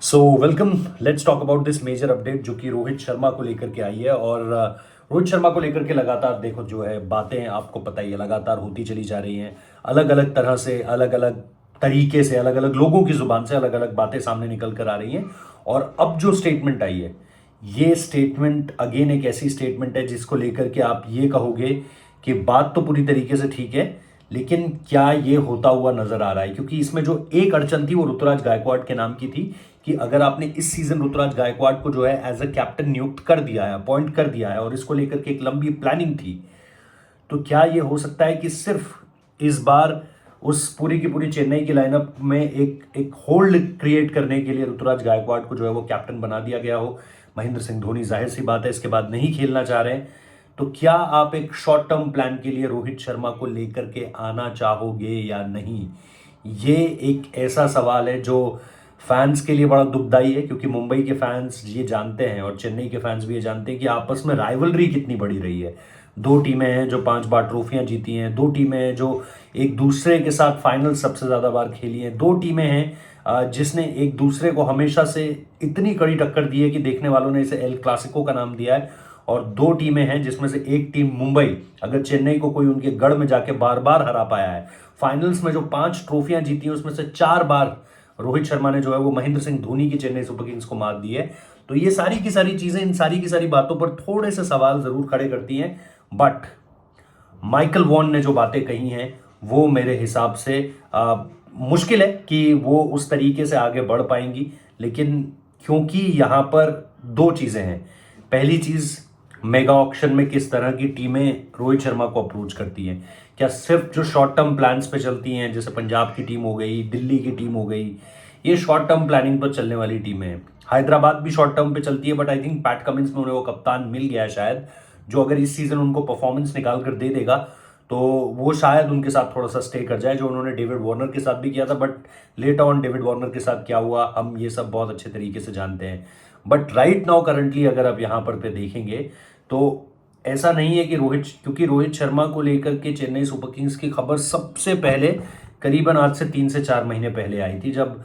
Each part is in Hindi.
So welcome, let's talk about this major update जो कि रोहित शर्मा को लेकर के आई है। और रोहित शर्मा को लेकर के लगातार देखो जो है बातें आपको पता ही है लगातार होती चली जा रही हैं। अलग अलग तरह से, अलग अलग तरीके से, अलग अलग लोगों की जुबान से अलग अलग बातें सामने निकल कर आ रही हैं। और अब जो स्टेटमेंट आई है, ये स्टेटमेंट अगेन एक ऐसी स्टेटमेंट है जिसको लेकर के आप ये कहोगे कि बात तो पूरी तरीके से ठीक है, लेकिन क्या ये होता हुआ नजर आ रहा है? क्योंकि इसमें जो एक अड़चन थी वो ऋतुराज गायकवाड़ के नाम की थी कि अगर आपने इस सीजन ऋतुराज गायकवाड़ को जो है एज अ कैप्टन नियुक्त कर दिया है, अपॉइंट कर दिया है, और इसको लेकर के एक लंबी प्लानिंग थी, तो क्या ये हो सकता है कि सिर्फ इस बार उस पूरी की पूरी चेन्नई की लाइनअप में एक एक होल्ड क्रिएट करने के लिए ऋतुराज गायकवाड़ को जो है वो कैप्टन बना दिया गया हो? महेंद्र सिंह धोनी जाहिर सी बात है इसके बाद नहीं खेलना चाह रहे हैं। तो क्या आप एक शॉर्ट टर्म प्लान के लिए रोहित शर्मा को लेकर के आना चाहोगे या नहीं? ये एक ऐसा सवाल है जो फैंस के लिए बड़ा दुखदाई है, क्योंकि मुंबई के फैंस ये जानते हैं और चेन्नई के फैंस भी ये जानते हैं कि आपस में राइवलरी कितनी बड़ी रही है। दो टीमें हैं जो 5 बार ट्रॉफियां जीती हैं, दो टीमें हैं जो एक दूसरे के साथ फाइनल सबसे ज्यादा बार खेली हैं, दो टीमें हैं जिसने एक दूसरे को हमेशा से इतनी कड़ी टक्कर दी है कि देखने वालों ने इसे एल क्लासिको का नाम दिया है। और दो टीमें हैं जिसमें से एक टीम मुंबई, अगर चेन्नई को कोई उनके गढ़ में जाके बार बार हरा पाया है, फाइनल्स में जो 5 ट्रॉफियां जीती हैं उसमें से 4 बार रोहित शर्मा ने जो है वो महेंद्र सिंह धोनी की चेन्नई सुपर किंग्स को मात दी है। तो ये सारी की सारी चीजें, इन सारी की सारी बातों पर थोड़े से सवाल जरूर खड़े करती हैं। बट माइकल वॉन ने जो बातें कही हैं वो मेरे हिसाब से मुश्किल है कि वो उस तरीके से आगे बढ़ पाएंगी। लेकिन क्योंकि यहां पर दो चीजें हैं, पहली चीज, मेगा ऑक्शन में किस तरह की टीमें रोहित शर्मा को अप्रोच करती हैं। क्या सिर्फ जो शॉर्ट टर्म प्लान्स पे चलती हैं, जैसे पंजाब की टीम हो गई, दिल्ली की टीम हो गई, ये शॉर्ट टर्म प्लानिंग पर चलने वाली टीमें हैं। हैदराबाद भी शॉर्ट टर्म पे चलती है, but I think PAT Cummins में उन्हें वो कप्तान मिल गया है शायद, जो अगर इस सीजन उनको परफॉर्मेंस निकाल कर दे देगा तो वो शायद उनके साथ थोड़ा सा स्टे कर जाए, जो उन्होंने डेविड वार्नर के साथ भी किया था। But let on David Warner के साथ क्या हुआ हम ये सब बहुत अच्छे तरीके से जानते हैं। बट राइट नाउ करंटली अगर आप यहाँ पर पे देखेंगे तो ऐसा नहीं है कि क्योंकि रोहित शर्मा को लेकर के चेन्नई सुपर किंग्स की खबर सबसे पहले करीबन आज से 3 से 4 महीने पहले आई थी, जब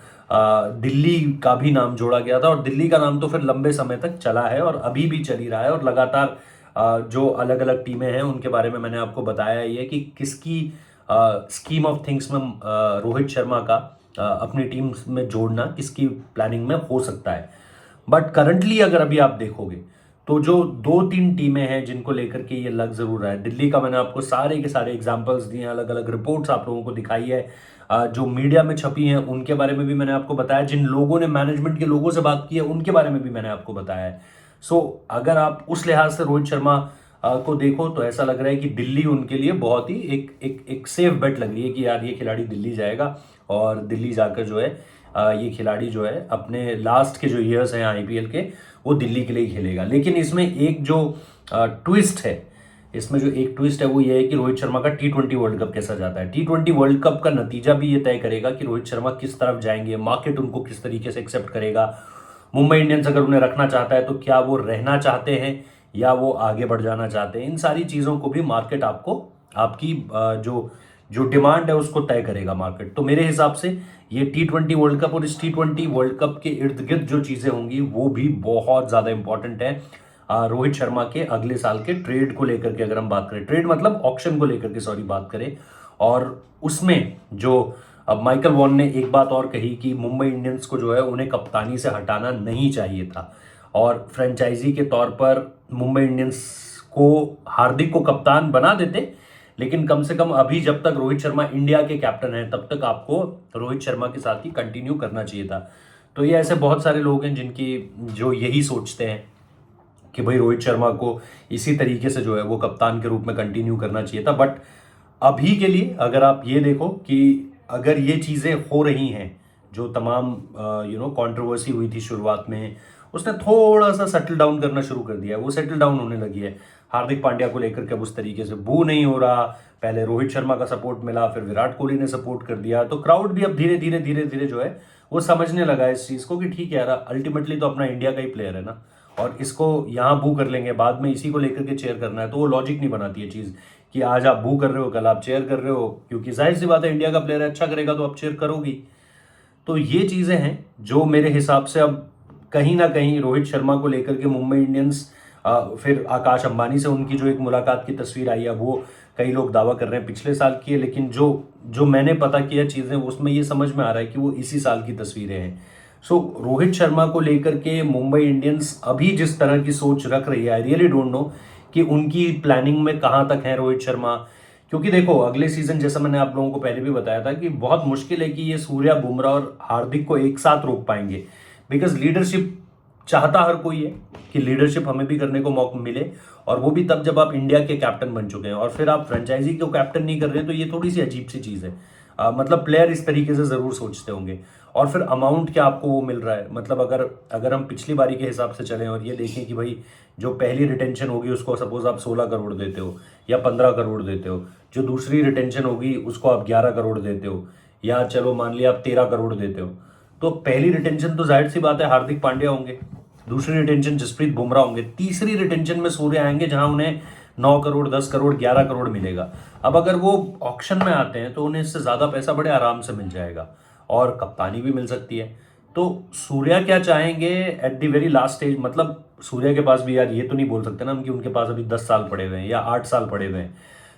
दिल्ली का भी नाम जोड़ा गया था। और दिल्ली का नाम तो फिर लंबे समय तक चला है और अभी भी चल ही रहा है। और लगातार जो अलग अलग टीमें हैं उनके बारे में मैंने आपको बताया ही है कि किसकी स्कीम ऑफ थिंग्स में रोहित शर्मा का अपनी टीम में जोड़ना किसकी प्लानिंग में हो सकता है। बट करंटली अगर अभी आप देखोगे तो जो 2-3 टीमें हैं जिनको लेकर के ये लग जरूर रहा है, दिल्ली का मैंने आपको सारे के सारे एग्जांपल्स दिए, अलग अलग रिपोर्ट्स आप लोगों को दिखाई है, जो मीडिया में छपी हैं उनके बारे में भी मैंने आपको बताया, जिन लोगों ने मैनेजमेंट के लोगों से बात की है उनके बारे में भी मैंने आपको बताया है। सो अगर आप उस लिहाज से रोहित शर्मा को देखो तो ऐसा लग रहा है कि दिल्ली उनके लिए बहुत ही एक सेफ बेट लग रही है कि यार ये खिलाड़ी दिल्ली जाएगा और दिल्ली जाकर जो है ये खिलाड़ी जो है अपने लास्ट के जो ईयर्स हैं आईपीएल के वो दिल्ली के लिए ही खेलेगा। लेकिन इसमें एक जो ट्विस्ट है, इसमें जो एक ट्विस्ट है वो ये है कि रोहित शर्मा का T20 वर्ल्ड कप कैसा जाता है। T20 वर्ल्ड कप का नतीजा भी ये तय करेगा कि रोहित शर्मा किस तरफ जाएंगे, मार्केट उनको किस तरीके से एक्सेप्ट करेगा। मुंबई इंडियंस अगर उन्हें रखना चाहता है तो क्या वो रहना चाहते हैं या वो आगे बढ़ जाना चाहते हैं। इन सारी चीज़ों को भी मार्केट आपको आपकी जो जो डिमांड है उसको तय करेगा मार्केट। तो मेरे हिसाब से ये T20 वर्ल्ड कप और इस T20 वर्ल्ड कप के इर्द गिर्द जो चीज़ें होंगी वो भी बहुत ज़्यादा इंपॉर्टेंट है रोहित शर्मा के अगले साल के ट्रेड को लेकर के। अगर हम बात करें, ट्रेड मतलब ऑक्शन को लेकर के सॉरी बात करें, और उसमें जो अब माइकल वॉन ने एक बात और कही कि मुंबई इंडियंस को जो है उन्हें कप्तानी से हटाना नहीं चाहिए था, और फ्रेंचाइजी के तौर पर मुंबई इंडियंस को हार्दिक को कप्तान बना देते, लेकिन कम से कम अभी जब तक रोहित शर्मा इंडिया के कैप्टन हैं तब तक आपको रोहित शर्मा के साथ ही कंटिन्यू करना चाहिए था। तो ये ऐसे बहुत सारे लोग हैं जिनकी जो यही सोचते हैं कि भाई रोहित शर्मा को इसी तरीके से जो है वो कप्तान के रूप में कंटिन्यू करना चाहिए था। बट अभी के लिए अगर आप ये देखो कि अगर ये चीज़ें हो रही हैं, जो तमाम कंट्रोवर्सी हुई थी शुरुआत में, उसने थोड़ा सा सेटल डाउन करना शुरू कर दिया है, वो सेटल डाउन होने लगी है। हार्दिक पांड्या को लेकर के अब उस तरीके से बू नहीं हो रहा, पहले रोहित शर्मा का सपोर्ट मिला, फिर विराट कोहली ने सपोर्ट कर दिया, तो क्राउड भी अब धीरे धीरे धीरे धीरे जो है वो समझने लगा है इस चीज़ को कि ठीक है यार, अल्टीमेटली तो अपना इंडिया का ही प्लेयर है ना, और इसको यहाँ बू कर लेंगे, बाद में इसी को लेकर के चेयर करना है, तो वो लॉजिक नहीं बनाती है चीज़ कि आज आप बू कर रहे हो कल आप चेयर कर रहे हो, क्योंकि जाहिर सी बात है इंडिया का प्लेयर है, अच्छा करेगा तो आप चेयर करोगी। तो ये चीज़ें हैं जो मेरे हिसाब से अब कहीं ना कहीं रोहित शर्मा को लेकर के मुंबई इंडियंस, फिर आकाश अंबानी से उनकी जो एक मुलाकात की तस्वीर आई है वो कई लोग दावा कर रहे हैं पिछले साल की है, लेकिन जो जो मैंने पता किया चीज़ें उसमें ये समझ में आ रहा है कि वो इसी साल की तस्वीरें हैं। सो रोहित शर्मा को लेकर के मुंबई इंडियंस अभी जिस तरह की सोच रख रही है, आई रियली डोंट नो कि उनकी प्लानिंग में कहाँ तक है रोहित शर्मा। क्योंकि देखो अगले सीजन, जैसा मैंने आप लोगों को पहले भी बताया था, कि बहुत मुश्किल है कि ये सूर्या, बुमराह और हार्दिक को एक साथ रोक पाएंगे। बिकॉज लीडरशिप चाहता हर कोई है कि लीडरशिप हमें भी करने को मौका मिले, और वो भी तब जब आप इंडिया के कैप्टन बन चुके हैं, और फिर आप फ्रेंचाइजी को कैप्टन नहीं कर रहे, तो ये थोड़ी सी अजीब सी चीज़ है। मतलब प्लेयर इस तरीके से ज़रूर सोचते होंगे। और फिर अमाउंट क्या आपको वो मिल रहा है, मतलब अगर अगर हम पिछली बारी के हिसाब से चलें और ये देखें कि भाई जो पहली रिटेंशन होगी उसको सपोज आप 16 करोड़ देते हो या 15 करोड़ देते हो, जो दूसरी रिटेंशन होगी उसको आप 11 करोड़ देते हो, या चलो मान लिया आप 13 करोड़ देते हो, तो पहली रिटेंशन तो जाहिर सी बात है हार्दिक पांड्या होंगे, दूसरी रिटेंशन जसप्रीत बुमराह होंगे, तीसरी रिटेंशन में सूर्य आएंगे जहां उन्हें 9 करोड़, 10 करोड़, 11 करोड़ मिलेगा। अब अगर वो ऑक्शन में आते हैं तो उन्हें इससे ज़्यादा पैसा बड़े आराम से मिल जाएगा, और कप्तानी भी मिल सकती है। तो सूर्या क्या चाहेंगे at the very last stage, मतलब सूर्या के पास भी यार ये तो नहीं बोल सकते ना हम कि उनके पास अभी 10 साल पड़े हुए हैं या 8 साल पड़े हुए हैं।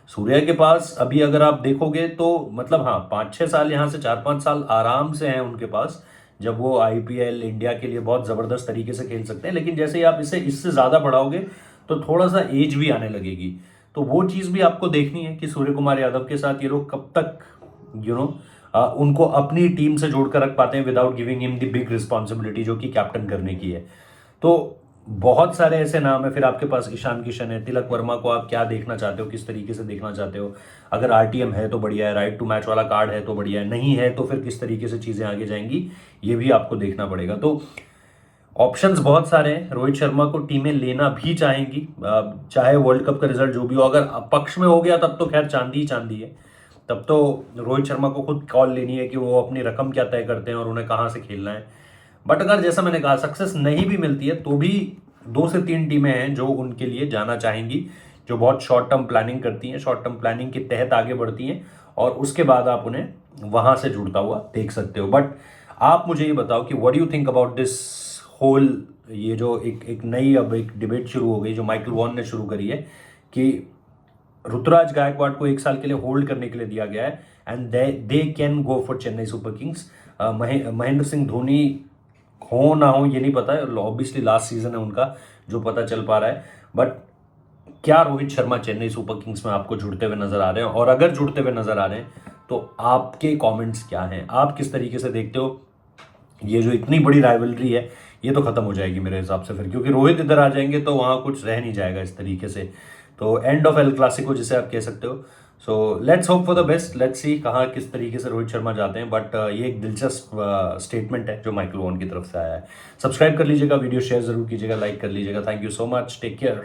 सूर्या के पास अभी अगर आप देखोगे तो मतलब हाँ 5-6 साल, यहाँ से 4-5 साल आराम से हैं उनके पास, जब वो आईपीएल इंडिया के लिए बहुत ज़बरदस्त तरीके से खेल सकते हैं। लेकिन जैसे ही आप इसे इससे ज़्यादा बढ़ाओगे तो थोड़ा सा एज भी आने लगेगी। तो वो चीज़ भी आपको देखनी है कि सूर्य कुमार यादव के साथ ये लोग कब तक उनको अपनी टीम से जोड़कर रख पाते हैं without giving him the big responsibility जो कि कैप्टन करने की है। तो बहुत सारे ऐसे नाम है। फिर आपके पास ईशान किशन है, तिलक वर्मा को आप क्या देखना चाहते हो, किस तरीके से देखना चाहते हो। अगर आरटीएम है तो बढ़िया है, राइट टू मैच वाला कार्ड है तो बढ़िया है, नहीं है तो फिर किस तरीके से चीज़ें आगे जाएंगी ये भी आपको देखना पड़ेगा। तो ऑप्शंस बहुत सारे हैं। रोहित शर्मा को टीमें लेना भी चाहेंगी, चाहे वर्ल्ड कप का रिजल्ट जो भी हो, अगर पक्ष में हो गया तब तो खैर चांदी ही चांदी है। तब तो रोहित शर्मा को खुद कॉल लेनी है कि वो अपनी रकम क्या तय करते हैं और उन्हें कहाँ से खेलना है। बट अगर जैसा मैंने कहा सक्सेस नहीं भी मिलती है तो भी 2 से 3 टीमें हैं जो उनके लिए जाना चाहेंगी, जो बहुत शॉर्ट टर्म प्लानिंग करती हैं, शॉर्ट टर्म प्लानिंग के तहत आगे बढ़ती हैं, और उसके बाद आप उन्हें वहां से जुड़ता हुआ देख सकते हो। बट आप मुझे ये बताओ कि what do you think about this whole, ये जो एक नई अब एक डिबेट शुरू हो गई जो माइकल वॉन ने शुरू करी है कि ऋतुराज गायकवाड को 1 साल के लिए होल्ड करने के लिए दिया गया है, and they can go for Chennai super Kings. Mahendra Singh Dhoni हो ना हो ये नहीं पता है, ऑब्वियसली लास्ट सीजन है उनका जो पता चल पा रहा है। बट क्या रोहित शर्मा चेन्नई सुपर किंग्स में आपको जुड़ते हुए नजर आ रहे हैं, और अगर जुड़ते हुए नजर आ रहे हैं तो आपके कमेंट्स क्या हैं, आप किस तरीके से देखते हो। ये जो इतनी बड़ी राइवलरी है ये तो खत्म हो जाएगी मेरे हिसाब से फिर, क्योंकि रोहित इधर आ जाएंगे तो वहां कुछ रह नहीं जाएगा इस तरीके से। तो एंड ऑफ एल क्लासिको जिसे आप कह सकते हो। So let's hope for the best, let's see कहाँ किस तरीके से रोहित शर्मा जाते हैं। बट ये एक दिलचस्प स्टेटमेंट है जो माइकल वॉन की तरफ से आया है। सब्सक्राइब कर लीजिएगा, वीडियो शेयर जरूर कीजिएगा, लाइक कर लीजिएगा। Thank you so much, take care.